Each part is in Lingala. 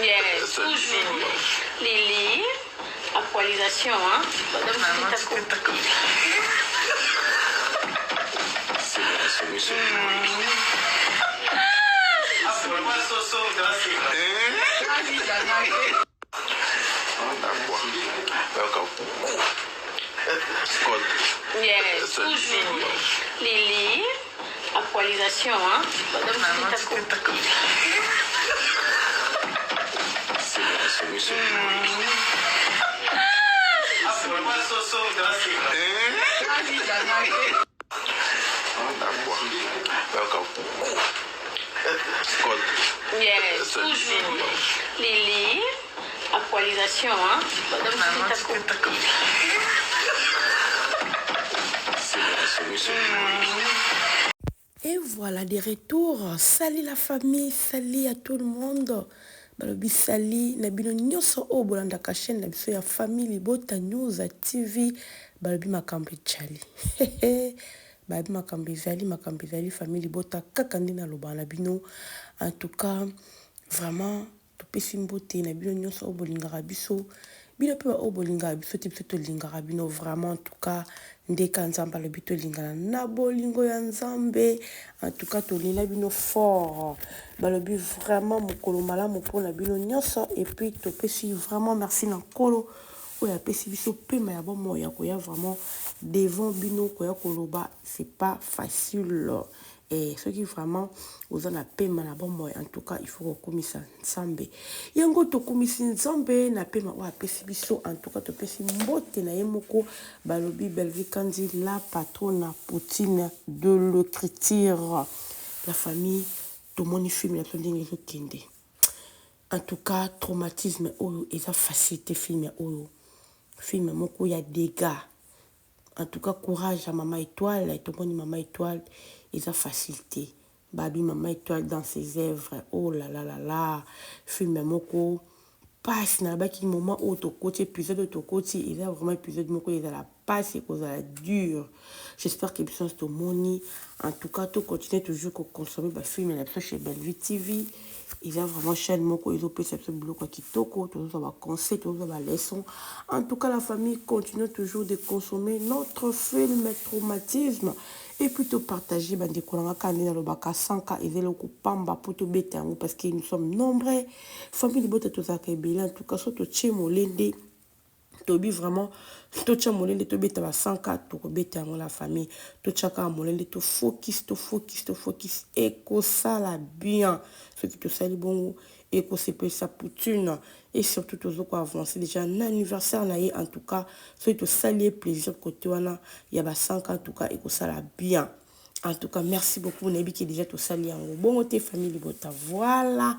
Yes, toujours. Lily, actualisation, hein? Yes, toujours. Lily, actualisation, hein? Yes, toujours. Lily, actualisation, hein? Et voilà, des retours. Salut la famille, salut à tout le monde. Balobi sali na bino nyoso o bolanda ka chaîne na biso ya famille Bota News TV balobi makambo chali. Balobi makambo zali famille Bota kaka nde na loba na bino. En tout cas, vraiment topesi mbote na bino nyoso o bolingaka biso. Bino pe o bolingaka biso te biso to lingaka bino vraiment en tout cas ndeka nzambe alobi to lingana na bolingo ya nzambe. En tout cas tolela bino fort balobi vraiment mokolo malamu mpona bino nyonso et puis topesi vraiment merci na nkolo oyo apesi biso pema ya bomo ya koya vraiment devant bino koya koloba c'est pas facile. Et ce qui vraiment aux en a pema na bomo en tout cas il faut komisa nzambe yango to komisi nzambe na pema wa pesi biso en tout cas to pesi mbote na yemoko balobi Belvi Kandi la patronne Poutine de l'écriture la famille to moni film la tondenge zo kende en tout cas traumatisme oyo eza facilité film moko ya dégâts. En tout cas, courage à Maman Étoile. Et tout le monde, Maman Étoile, ils ont facilité. Babi Maman Étoile dans ses œuvres. Oh là là là là. Film moko. Passe na baki moment où ton côté épisode de ton côté. Il a vraiment épisode moko. Il a la passe et cause la dure. J'espère que vous êtes moni. En tout cas, tout continue toujours à consommer le film. Il a chez Belvi TV. Il a vraiment chaîne moko. Ils ont payé ce bloc qui toko. Tout ça va conseil, tout ça va leçon. En tout cas, la famille continue toujours de consommer notre film traumatisme. Et puis de partager bande kolanga kandina lo baka sanka ezelo ko pamba poto betango parce que nous sommes nombreux. Famille bota to zaka ebela en tout cas so to tchemolende. Tobi vraiment to tcha molende to beta ba sanka to ko betango la famille. To tchaka molende to focus et ko sala bien. Ce qui te sali bon et ko se peut sa poutune et surtout toujours quoi avancer déjà un anniversaire na en tout cas soit te saluer plaisir côté wana ya ba 5 en tout cas et ko sala bien. En tout cas merci beaucoup Nebi qui déjà te saluer en bon te famille Bota voilà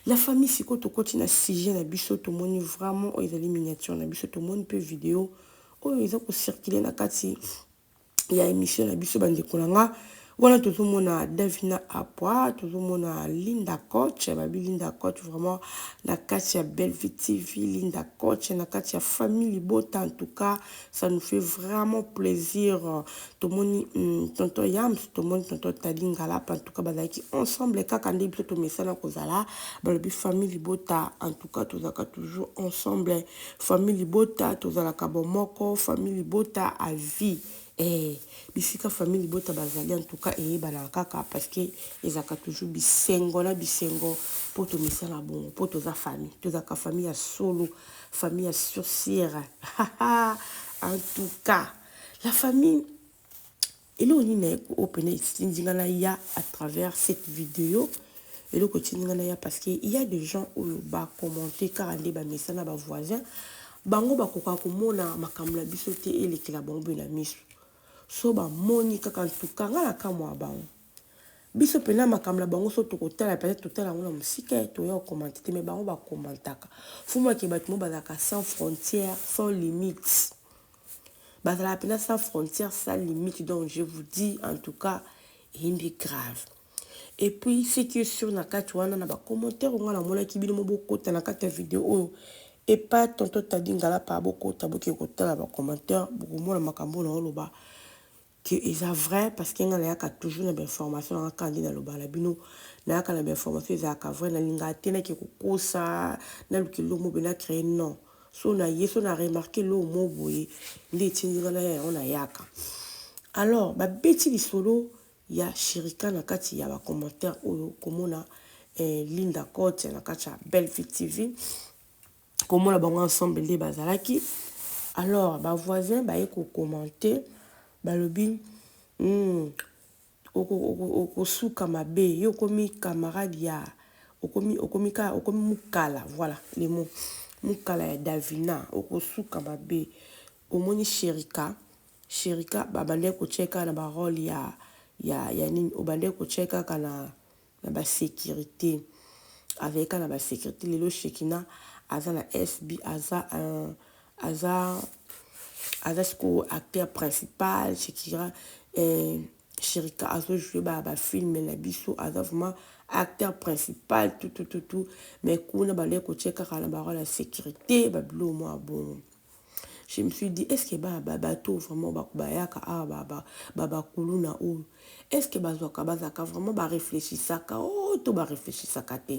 la famille si ko to continue sujet na biso to moni vraiment o ezali miniature na biso to moni peu vidéo o eza ko circuler na kati ya émission na biso bande kolanga. Voilà tout le monde a Davina Apua, tout le monde a Linda Coach, babi Linda Coach vraiment la Katia Belvi TV, Linda Coach, la Katia Famille Bota en tout cas, ça nous fait vraiment plaisir. Tout le monde tonton Yams, tout le monde tonton Tadingala en tout cas bazaki ensemble quand on dit tout message na kozala, babi Famille Bota en tout cas tous aka toujours ensemble, Famille Bota tous ala kabomoko, Famille Bota à vie. Eh, bisika famille Bota bazali en tout cas et balakaka parce que ils ont toujours bisengo pour tout misala bon pour toute la famille toute la famille à solo famille à surcire en tout cas la famille et là on est opené ya à travers cette vidéo et le continue parce que il y a des gens où ba commenter car ande ba misala ba voisin bango ba koka ko mona makamla bisote et lekela bombe na misu so ba moni kaka ntuka ngala kamwa bango biso pena makamla bango so tokotala peut-être totala ngona musika to ya commenter mais bango ba commentaka fuma ke batimo bazaka sans frontières sans limites bazala pena sans frontières sans limites donc je vous dis en tout cas hindi grave. Et puis ce qui est sur na kati wana na ba commentaire ngala mona kibili mo bokota na kati ya vidéo et pas tonton tadi ngala pa boko taboki kotala ba commentaire beaucoup mo na makambo na oloba que eza vrai parce que ngala yaka toujours na information na kandi na loba la bino na yaka na information eza ka vrai na linga tena ke kokosa na lukilo mo bena créer non so na yeso na remarqué lo mo boye ndi tindinga na ya ona yaka alors ba beti lisolo ya shirika na kati ya ba commentaire oyo komona Linda Cote na kati ya Belle-Vie TV komona bango ensemble nde bazalaki alors ba voisin ba yeko commenter balobi okosuka mabe yo komi camarade ya okomi mukala voilà les mots mukala ya Davina okosuka mabe omoni Sherika babande ko cheka na ba rôle ya nini obande ko cheka kana na ba sécurité avec na ba sécurité lelo Shekina aza na SB aza sko acteur principal Sherika azo jouer ba film na biso aza vraiment acteur principal tout mais kuna bale ko cheka kana ba rôle la sécurité ba bilo mo bon je me suis dit est-ce que bato vraiment bayaka ba kuluna ou est-ce que bazwaka bazaka vraiment ba réfléchissaka to ba réfléchissaka te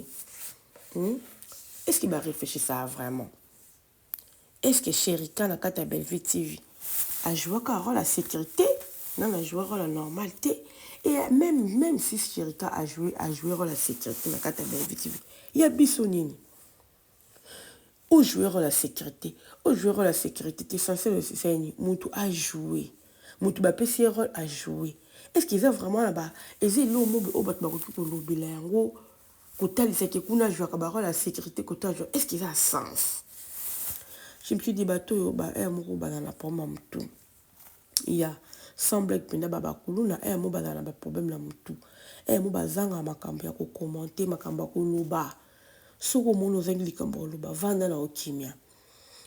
est-ce que ba réfléchissaka vraiment est-ce que Sherika na kata Belle-Vie TV a joué un rôle la sécurité non a joué rôle la normalité et même si Sherika a joué rôle la sécurité na kata Belle-Vie TV il y a bisonini au joueur la sécurité t'es censé le faire mutu a joué mutu ba pesi rôle a joué est-ce qu'ils ont vraiment là-bas et lo mo au bat ba ko lobela yango ko talisa ke kuna jouer ka ba rôle la sécurité ko ta jouer est-ce qu'ils ont sens je me suis dit bato ba moko banana pour mutu il y a semble que na baba kuluna mo banana ba problème na mutu mo bazanga makambo ya ko commenter makambo ko loba soko mono zengi likambo loba vanda na okimia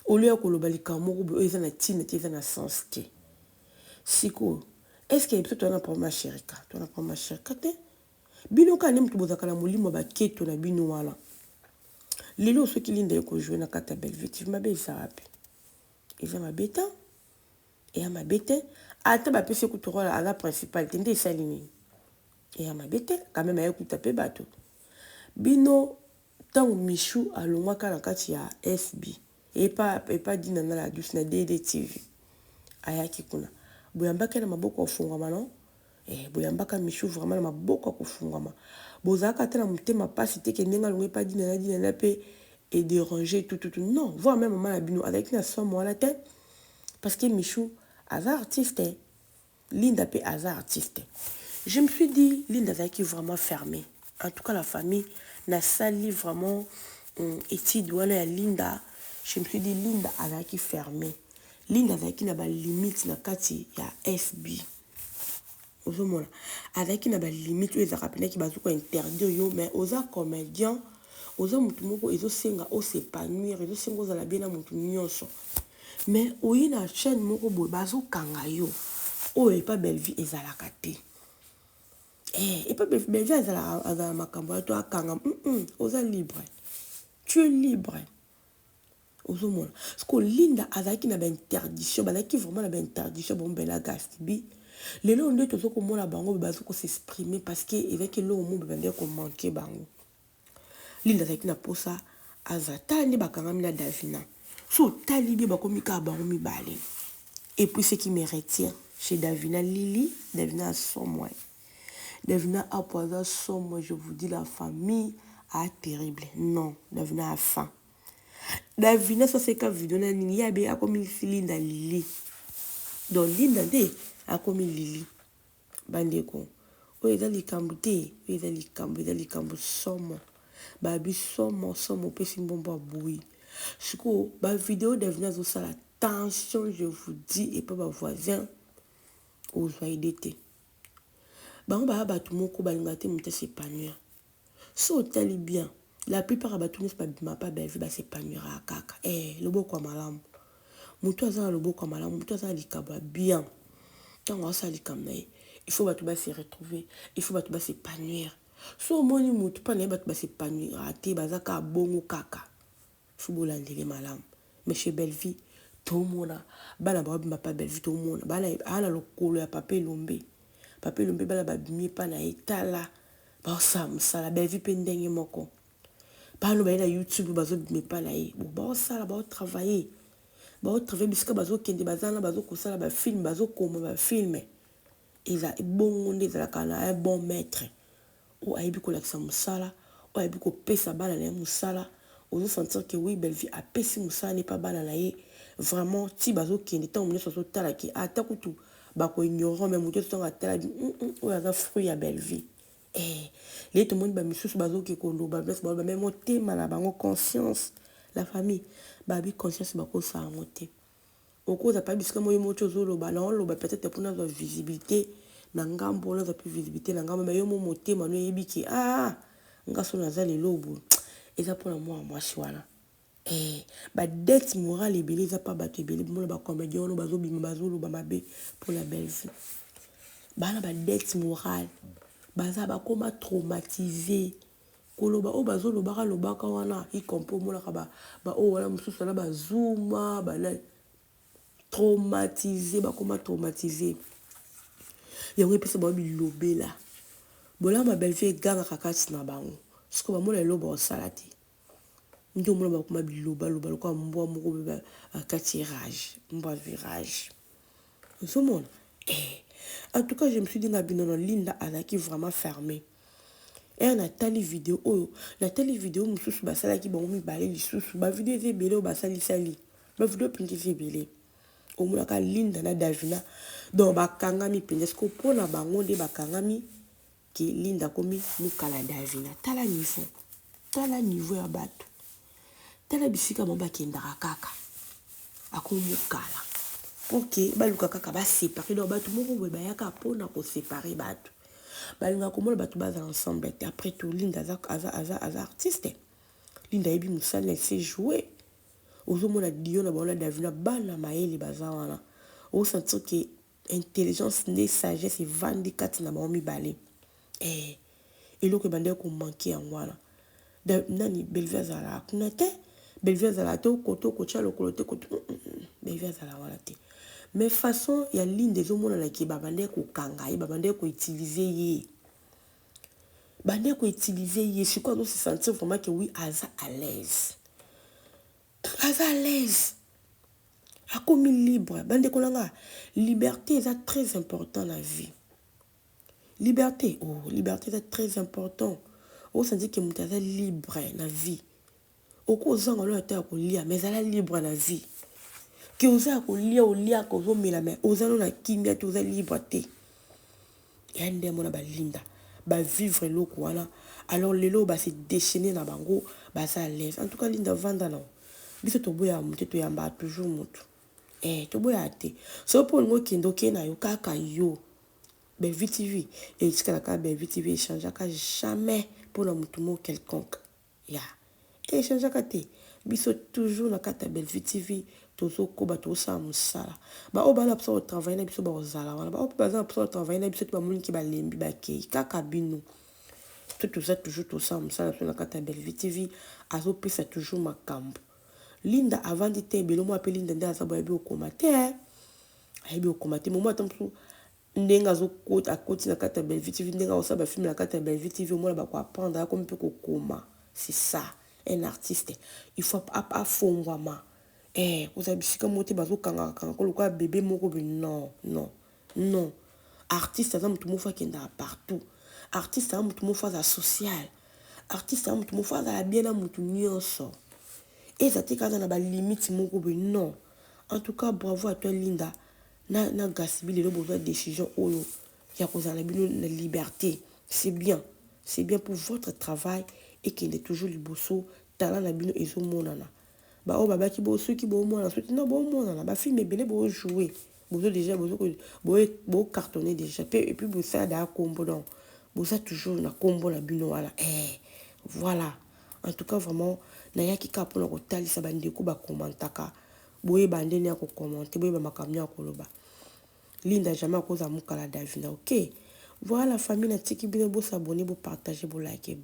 olio ko loba likambo ko eza na tina eza na sens te siko est-ce que peut-être on a pas ma Sherika te bino ka nem tubozaka na molimo ba keto na bino wala lelo soki Linda ko jouer na kata Belle-Vie TV mabe sapi eza mabeta et mabeta ata ba pese ko torola à la principale tende salini et mabeta quand même ayo kutape bato bino tant Michou alongwaka na kati ya SB et pas dina na la douce na DDTV ayaki kuna boyambaka na maboko ofungwama non boyambaka Michou vraiment na maboko ofungwama bozaka te na mutema pasi te ke ndenga longwe pas dina na pe et déranger tout non voir même maman bino avec na somme wala te parce que Michou aza artiste Linda pe aza artiste je me suis dit Linda qui vraiment fermée en tout cas la famille na sali vraiment étude wala ya Linda je me suis dit Linda azaki fermé Linda azaki na ba limite na kati ya SB ozomona azaki na ba limite oyo ezaka pena ki bazuko interdire yo mais oza comédien oza mutu moko ezosenga s'épanouir ezosenga ozala bien na mutu nyonso mais oyi na chaîne moko boye bazokanga yo oyo epa Belle-Vie ezalaka te et pas Belle-Vie ezala makambo ya to akanga oza libre tu es libre ozomona parce que Linda azaki na ba interdiction bazaki vraiment na ba interdiction bon bela gastibi lelo nde tozo komona bango bazoko s'exprimer parce que ezaki lo mo bende ko manquer bango Linda azaki na posa azata nde bakanga mina Davina so talibi bakomika bango mibale et puis ce qui me retient chez Davina Davina a son moins Davina a poison son moi je vous dis la famille a terrible non Davina a faim Davina ça c'est quand vidéo na nini yabe akomi Linda Lili donc Linda de akomi Lili bandeko o ezali kambute ezali kambu somo babi somo pesi mbomba boui siko ba vidéo Davina zo sala tension je vous dis et pas ba voisin aux d'été bango ba batu moko balinga te muta s'épanouir so tali bien la plupart batu ne pas Belle-Vie ba s'épanouir kaka loboko malamu mutu azana loboko malamu mutu azana likaba bien tango asa likam na il faut batu ba se retrouver il faut batu ba s'épanouir so moni mutu pa na batu ba s'épanouir ate bazaka bongo kaka Football andele malam. Mais chez Belleville, tout le monde a. Bana babi ma pas Belleville, tout le monde. Bana ana le colo ya papé lombe. Papé lombe bana babi mi pa na etala. Ba sam sala Belleville pendenge moko. Bana ba na YouTube bazo mi pa na e. Ba sala ba travailler. Ba travailler bisika bazo kende bazana bazo kosala ba film bazo koma ba film. Eza bon onde za kana un bon maître. O aibi ko lakisa musala. O aibi ko pesa bana na musala. Ozo sentir que oui Belleville a pesi musala n'est pas bana na ye. Vraiment ti bazo kende tant on so tala ki ata kutu ba ko ignorant même muto so tala di o ya fruit ya Belleville. Les tout le monde ba misusu bazo ki ko lo ba ba même tema na bango conscience la famille ba bi conscience ba ko sa ngote. Au cause pas bisika moyo moto zolo ba na lo ba peut-être pour notre visibilité na ngambo na za plus visibilité na ngambo mais yo mo motema no yebi ki ngaso na za le lobo eza pour moi wana. Ba dette morale ebele eza pas bato ebele mo ba comédien no bazo bima bazolo ba mabe pour la Belleville. Bana ba dette morale baza ba koma traumatisé koloba o bazolo baka lobaka wana i kompo mo la ba o wala mususu na bazuma ba na traumatisé ba koma traumatisé. Yango epesa ba bilobela. Bola ma Belleville ganga kakati na bango. Siko ba mo la loba o salati. Ndio mwana bakuma biloba loba lokwa mbwa moko beba akati rage mbwa virage nsomona en tout cas je me suis dit ngabino Linda azaki vraiment fermé na tali vidéo oyo na tali vidéo mususu basala ki bango mibale lisusu ba vidéo ezebele basali sali ba vidéo pinki ezebele omona ka Linda na Davina donc bakangami penza ko pona bango nde bakangami ki Linda komi mukala Davina tala niveau ya bato tala bisika mamba kendaka kaka akomukala ok baluka kaka ba séparer donc bato moko boye bayaka pona ko séparer bato balinga komona bato baza ensemble après tout Linda aza artiste Linda yebi musala na se jouer ozomona dio na bona Davina bana mayele baza wana o sentir que intelligence ne sagesse et vandi kati na ba mibale eloko bande ko manquer en wana nani Belleville azala kuna te Belleville azala te koto kocha lokolo te koto Belleville azala wana te mais façon ya ligne des homona na ki babande ko kanga ye babande ko utiliser ye bande ko utiliser ye c'est quoi donc se sentir vraiment que oui aza à l'aise akomi libre bande ko langa liberté est très important la vie liberté est très important on se dit que mutu aza libre na vie okozanga lo ata kolia mais ala libre na vie que oza kolia kozomela mais oza no na kimia te oza libre te ya nde mona balinda ba vivre eloko wana alors lelo ba se déchaîner na bango baza à l'aise en tout cas Linda vanda na biso toboya mutu toyamba toujours mutu toboya te so po ngo kendo ke na yo kaka yo Belleville TV et jusqu'à la Belleville TV échangeaka jamais pour la mutu mo quelconque et échangeaka te biso toujours na kata Belleville TV tozo koba tosa musala ba o bana pso travailler na biso ba ozala wana ba o baza pso travailler na biso to ba mulinki ba lembi ba kei kaka bino tout ça toujours tosa musala na kata Belleville TV azo pesa toujours makambo Linda avant de te belo mo appelle Linda nda sa ba bi okomate aibi okomate mo atamsu ndenga zo kota akoti na kata Belleville TV ndenga osaba film na kata Belleville TV mo ba ko apprendre comme peut kokoma c'est ça un artiste il faut afongwama oza bisika mote bazo kanga ko loka bébé moko non artiste aza mutu mofa kenda partout artiste aza mutu mofa za social artiste aza mutu mofa za bien na mutu nyonso ezati kaza na ba limite moko non en tout cas bravo à toi Linda na gasibi lelo besoin décision oyo ya kozala bino na liberté c'est bien pour votre travail et qu'il est toujours liboso talent na bino ezomonana ba o baba ki bo soki bo mona soki na bo mona ba film ebele bo jouer bozo déjà bo cartonner déjà et puis bo ça da combo donc bo ça toujours na combo na bino wala voilà en tout cas vraiment na yaki ka pona ko talisa bandeko ba commentaka boye bandeni ya ko commenter boye ba makamyo ya koloba Linda jamais koza mukala Davina ok voilà famille na tiki bino bo s'abonner bo partager bo like bye